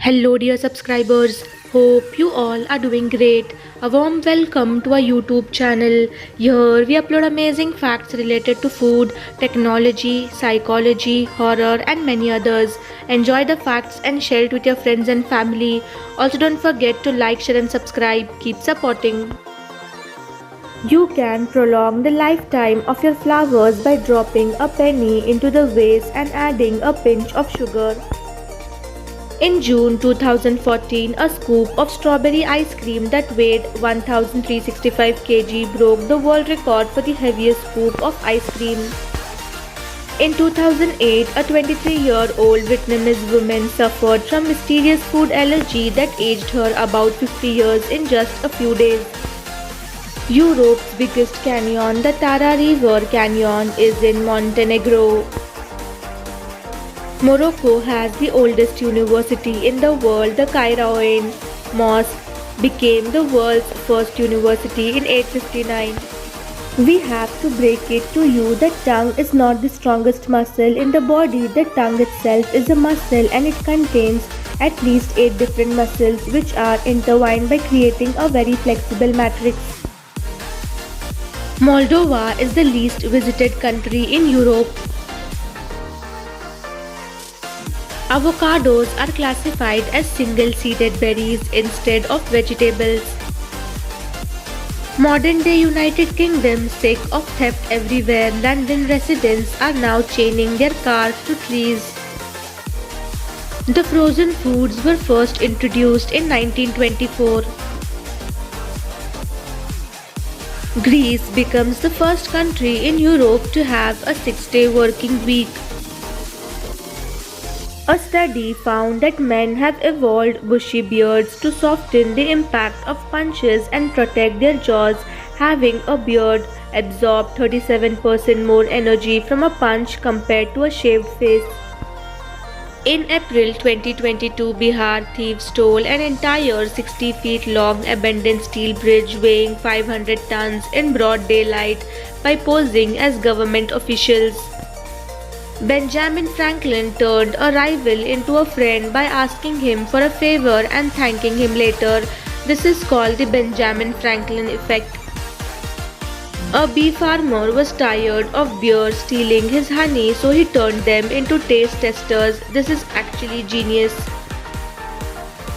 Hello, dear subscribers. Hope you all are doing great. A warm welcome to our YouTube channel. Here we upload amazing facts related to food, technology, psychology, horror, and many others. Enjoy the facts and share it with your friends and family. Also, don't forget to like, share, and subscribe. Keep supporting. You can prolong the lifetime of your flowers by dropping a penny into the vase and adding a pinch of sugar. In June 2014, a scoop of strawberry ice cream that weighed 1365 kg broke the world record for the heaviest scoop of ice cream. In 2008, a 23-year-old Vietnamese woman suffered from mysterious food allergy that aged her about 50 years in just a few days. Europe's biggest canyon, the Tara River Canyon, is in Montenegro. Morocco has the oldest university in the world. The Cairaouen Mosque became the world's first university in 859. We have to break it to you that tongue is not the strongest muscle in the body. The tongue itself is a muscle and it contains at least 8 different muscles which are intertwined by creating a very flexible matrix. Moldova is the least visited country in Europe. Avocados are classified as single-seeded berries instead of vegetables. Modern-day United Kingdom, sick of theft everywhere, London residents are now chaining their cars to trees. The frozen foods were first introduced in 1924. Greece becomes the first country in Europe to have a 6-day working week. A study found that men have evolved bushy beards to soften the impact of punches and protect their jaws. Having a beard absorbs 37% more energy from a punch compared to a shaved face. In April 2022, Bihar thieves stole an entire 60 feet long abandoned steel bridge weighing 500 tons in broad daylight by posing as government officials. Benjamin Franklin turned a rival into a friend by asking him for a favor and thanking him later. This is called the Benjamin Franklin effect. A bee farmer was tired of bees stealing his honey, so he turned them into taste testers. This is actually genius.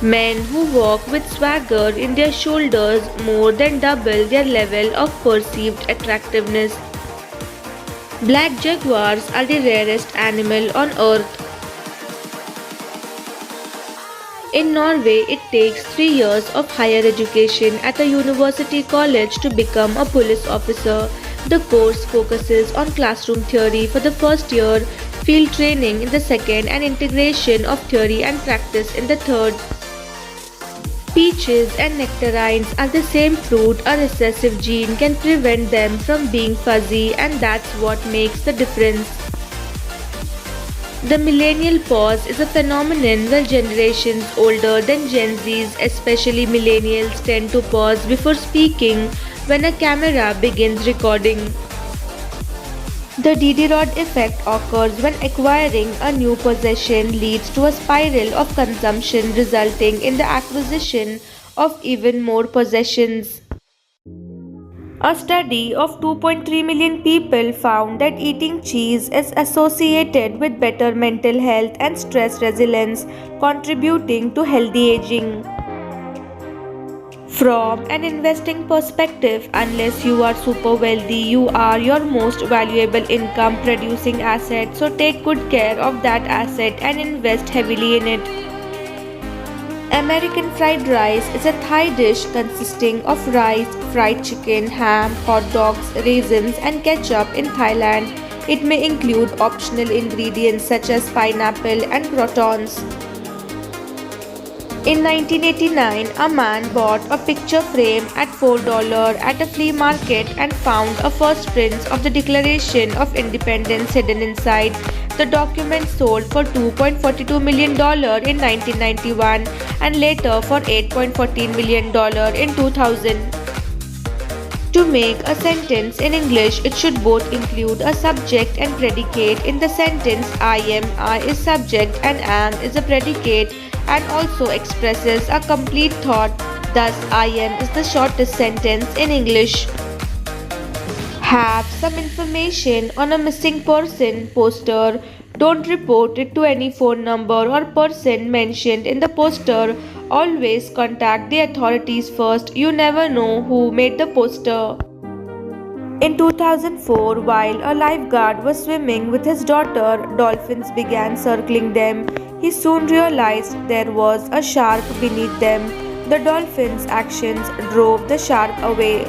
Men who walk with swagger in their shoulders more than double their level of perceived attractiveness. Black jaguars are the rarest animal on earth. In Norway, it takes 3 years of higher education at a university college to become a police officer. The course focuses on classroom theory for the first year, field training in the second, and integration of theory and practice in the third. Peaches and nectarines are the same fruit. A recessive gene can prevent them from being fuzzy, and that's what makes the difference. The millennial pause is a phenomenon where generations older than Gen Zs, especially millennials, tend to pause before speaking when a camera begins recording. The Diderot effect occurs when acquiring a new possession leads to a spiral of consumption resulting in the acquisition of even more possessions. A study of 2.3 million people found that eating cheese is associated with better mental health and stress resilience, contributing to healthy aging. From an investing perspective, unless you are super wealthy, you are your most valuable income producing asset, so take good care of that asset and invest heavily in it. American fried rice is a Thai dish consisting of rice, fried chicken, ham, hot dogs, raisins, and ketchup in Thailand. It may include optional ingredients such as pineapple and croutons. In 1989, a man bought a picture frame at $4 at a flea market and found a first prints of the Declaration of Independence hidden inside. The document sold for $2.42 million in 1991 and later for $8.14 million in 2000. To make a sentence in English, it should both include a subject and predicate. In the sentence, I am is subject and am is a predicate. and also expresses a complete thought. Thus, I am is the shortest sentence in English. Have some information on a missing person poster. Don't report it to any phone number or person mentioned in the poster. Always contact the authorities first. You never know who made the poster. In 2004, while a lifeguard was swimming with his daughter, dolphins began circling them. He soon realized there was a shark beneath them. The dolphin's actions drove the shark away.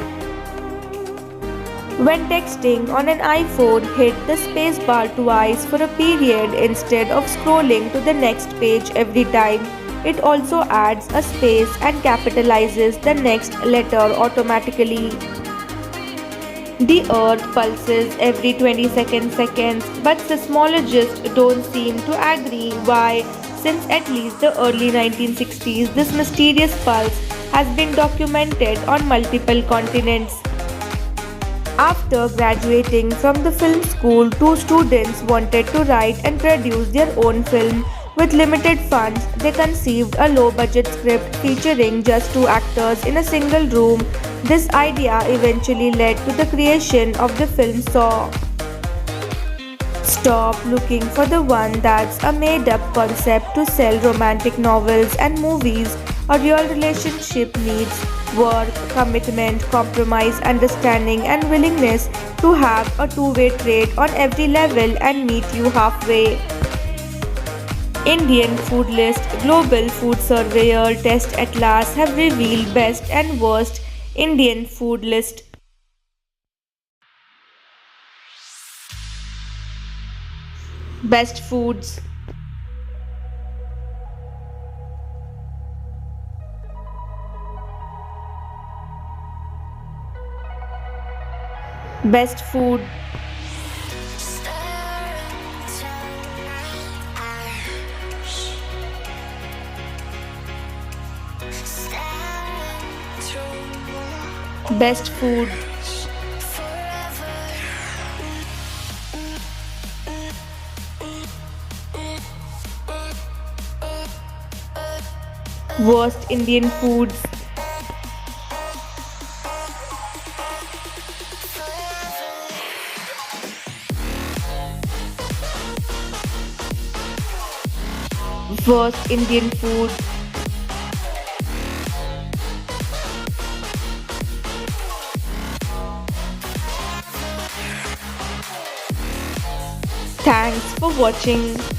When texting on an iPhone, hit the spacebar twice for a period instead of scrolling to the next page every time. It also adds a space and capitalizes the next letter automatically. The Earth pulses every 22 seconds, but seismologists don't seem to agree. Why? Since at least the early 1960s, this mysterious pulse has been documented on multiple continents. After graduating from the film school, two students wanted to write and produce their own film. With limited funds, they conceived a low budget script featuring just two actors in a single room. This idea eventually led to the creation of the film Saw. Stop looking for the one that's a made up concept to sell romantic novels and movies. A real relationship needs work, commitment, compromise, understanding, and willingness to have a two-way trade on every level and meet you halfway. Indian Food List, Global Food Surveyor, Test Atlas have revealed best and worst Indian food list. Best foods. Best food. Best food. Worst Indian foods. Worst Indian food. Thanks for watching.